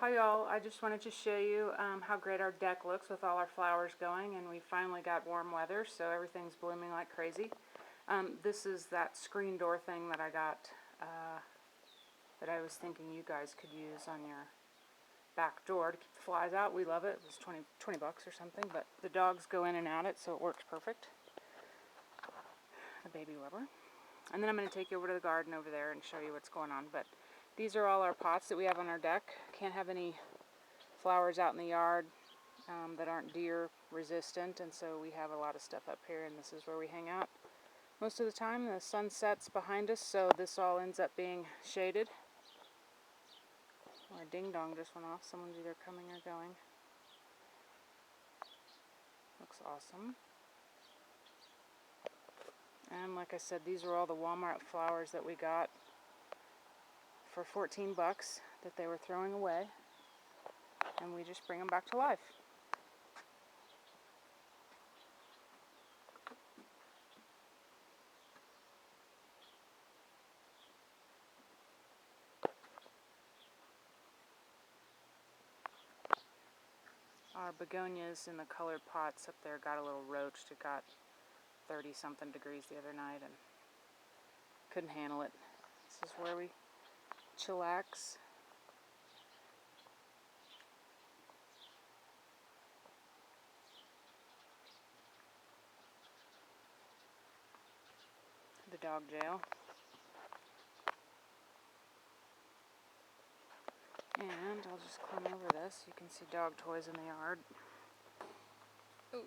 Hi y'all, I just wanted to show you how great our deck looks with all our flowers going, and we finally got warm weather, so everything's blooming like crazy. This is that screen door thing that I got that I was thinking you guys could use on your back door to keep the flies out. We love it. It was 20 bucks or something, but the dogs go in and out it, so it works perfect. A baby rubber. And then I'm going to take you over to the garden over there and show you what's going on. But these are all our pots that we have on our deck. Can't have any flowers out in the yard that aren't deer resistant, and so we have a lot of stuff up here, and this is where we hang out most of the time. The sun sets behind us, so this all ends up being shaded. Our ding dong just went off. Someone's either coming or going. Looks awesome. And like I said, these are all the Walmart flowers that we got for 14 bucks that they were throwing away, and we just bring them back to life. Our begonias in the colored pots up there got a little roached. It got 30-something degrees the other night and couldn't handle it. This is where we chillax. The dog jail. And I'll just climb over this. You can see dog toys in the yard. Oh,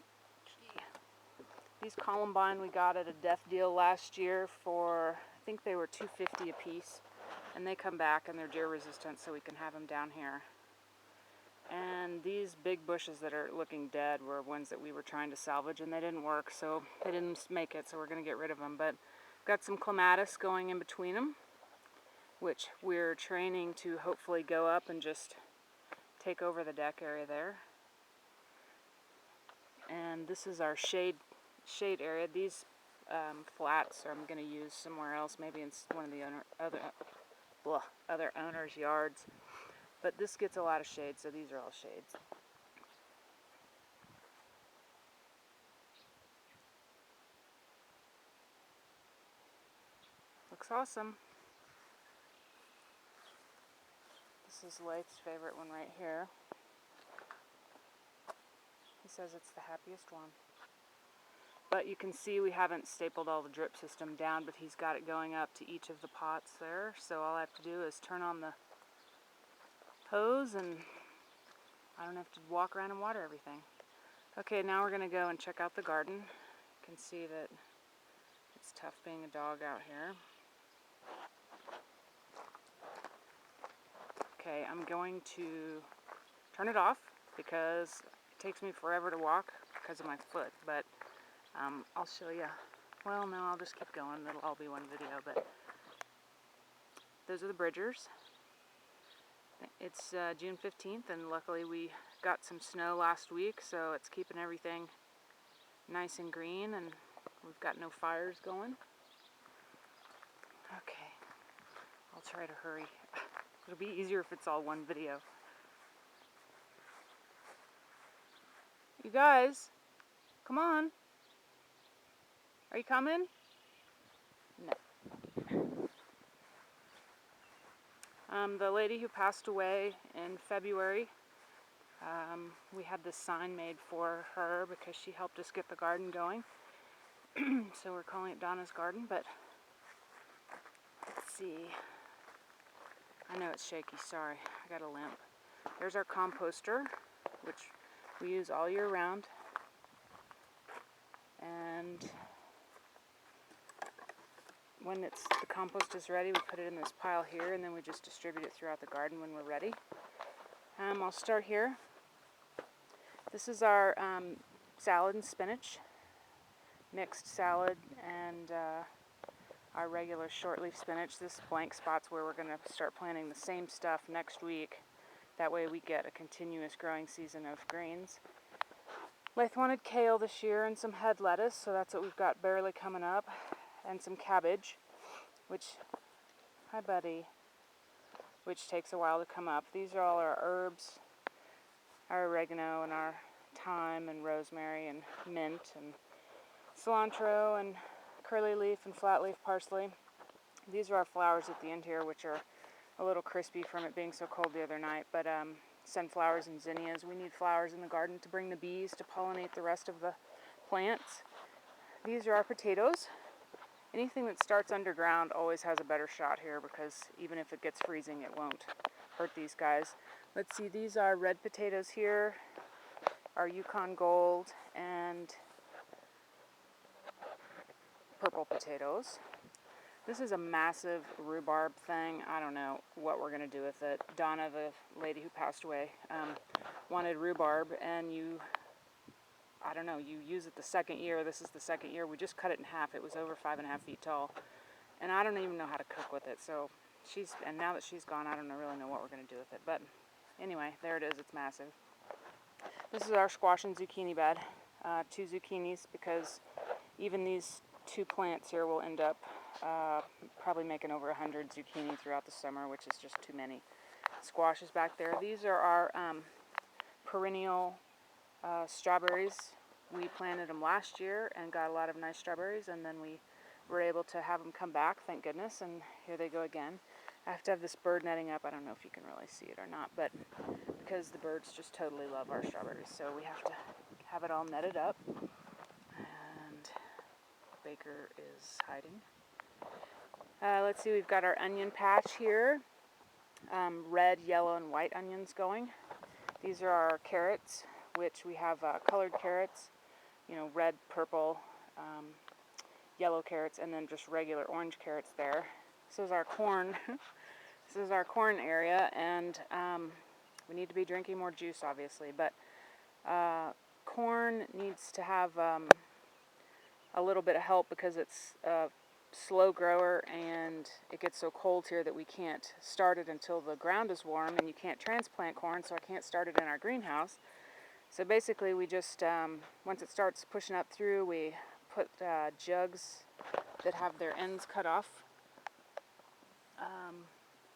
gee. These Columbine we got at a death deal last year for, I think they were $2.50 a piece. And they come back and they're deer resistant, so we can have them down here. And these big bushes that are looking dead were ones that we were trying to salvage, and they didn't work, so they didn't make it, so we're going to get rid of them. But we've got some clematis going in between them, which we're training to hopefully go up and just take over the deck area there. And this is our shade area. These flats I'm going to use somewhere else, maybe in one of the other owners' yards. But this gets a lot of shade, so these are all shades. Looks awesome. This is Lath's favorite one right here. He says it's the happiest one. But you can see we haven't stapled all the drip system down, but he's got it going up to each of the pots there. So all I have to do is turn on the hose and I don't have to walk around and water everything. Okay, now we're going to go and check out the garden. You can see that it's tough being a dog out here. Okay, I'm going to turn it off because it takes me forever to walk because of my foot, but I'll show you. Well, no, I'll just keep going. It'll all be one video, but those are the Bridgers. It's June 15th, and luckily we got some snow last week, so it's keeping everything nice and green, and we've got no fires going. Okay, I'll try to hurry. It'll be easier if it's all one video. You guys, come on. Are you coming? No. The lady who passed away in February, we had this sign made for her because she helped us get the garden going. So we're calling it Donna's Garden, but let's see. I know it's shaky, sorry. I got a limp. There's our composter, which we use all year round. And when the compost is ready, we put it in this pile here, and then we just distribute it throughout the garden when we're ready. I'll start here. This is our salad and spinach, mixed salad, and our regular short-leaf spinach. This blank spot's where we're going to start planting the same stuff next week. That way we get a continuous growing season of greens. Lath wanted kale this year and some head lettuce, so that's what we've got barely coming up. And some cabbage, which, hi buddy, which takes a while to come up. These are all our herbs, our oregano and our thyme and rosemary and mint and cilantro and curly leaf and flat leaf parsley. These are our flowers at the end here, which are a little crispy from it being so cold the other night, but sunflowers and zinnias. We need flowers in the garden to bring the bees to pollinate the rest of the plants. These are our potatoes. Anything that starts underground always has a better shot here, because even if it gets freezing, it won't hurt these guys. Let's see, these are red potatoes here, our Yukon Gold, and purple potatoes. This is a massive rhubarb thing. I don't know what we're going to do with it. Donna, the lady who passed away, wanted rhubarb, and you use it the second year. This is the second year. We just cut it in half. It was over 5.5 feet tall. And I don't even know how to cook with it. So and now that she's gone, I don't really know what we're going to do with it. But anyway, there it is. It's massive. This is our squash and zucchini bed. 2 zucchinis, because even these 2 plants here will end up probably making over 100 zucchini throughout the summer, which is just too many. Squash is back there. These are our perennial strawberries. We planted them last year and got a lot of nice strawberries, and then we were able to have them come back, thank goodness, and here they go again. I have to have this bird netting up. I don't know if you can really see it or not, but because the birds just totally love our strawberries, so we have to have it all netted up. And Baker is hiding. Let's see, we've got our onion patch here. Red, yellow, and white onions going. These are our carrots, which we have colored carrots, red, purple, yellow carrots, and then just regular orange carrots there. This is our corn. This is our corn area, and we need to be drinking more juice, obviously, but corn needs to have a little bit of help because it's a slow grower, and it gets so cold here that we can't start it until the ground is warm, and you can't transplant corn, so I can't start it in our greenhouse. So basically we just, once it starts pushing up through, we put jugs that have their ends cut off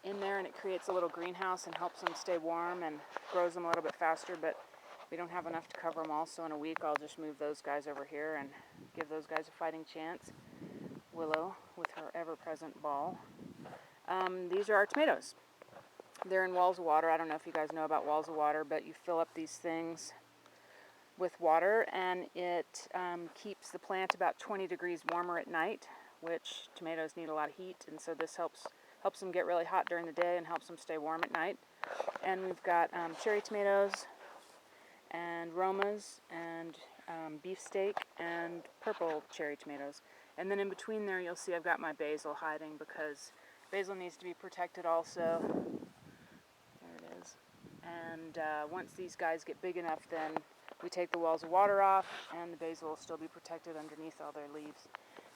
in there, and it creates a little greenhouse and helps them stay warm and grows them a little bit faster, but we don't have enough to cover them all, so in a week I'll just move those guys over here and give those guys a fighting chance. Willow with her ever-present ball. These are our tomatoes. They're in walls of water. I don't know if you guys know about walls of water, but you fill up these things with water, and it keeps the plant about 20 degrees warmer at night, which tomatoes need a lot of heat, and so this helps them get really hot during the day and helps them stay warm at night. And we've got cherry tomatoes and Romas and beefsteak and purple cherry tomatoes. And then in between there you'll see I've got my basil hiding, because basil needs to be protected also. There it is. And once these guys get big enough, then we take the walls of water off, and the basil will still be protected underneath all their leaves.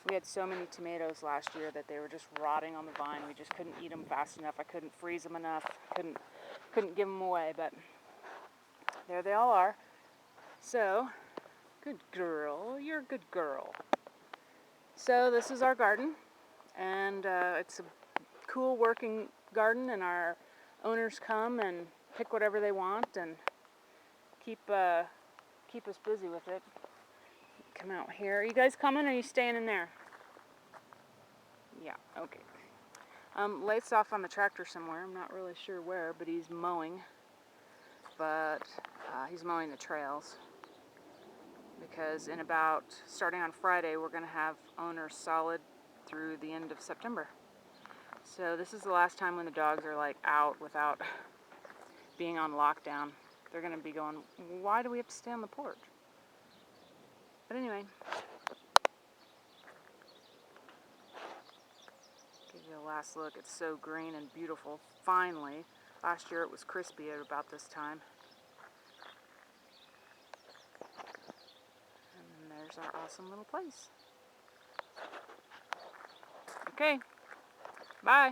We had so many tomatoes last year that they were just rotting on the vine. We just couldn't eat them fast enough. I couldn't freeze them enough. Couldn't give them away, but there they all are. So, good girl. You're a good girl. So this is our garden, and it's a cool working garden, and our owners come and pick whatever they want and keep us busy with it. Come out here. Are you guys coming, or are you staying in there? Yeah, okay. Late's off on the tractor somewhere. I'm not really sure where, but he's mowing. But he's mowing the trails, because starting on Friday, we're going to have owners solid through the end of September. So this is the last time when the dogs are out without being on lockdown. They're going to be going, why do we have to stay on the porch? But anyway, give you a last look. It's so green and beautiful. Finally, last year it was crispy at about this time. And there's our awesome little place. Okay, bye.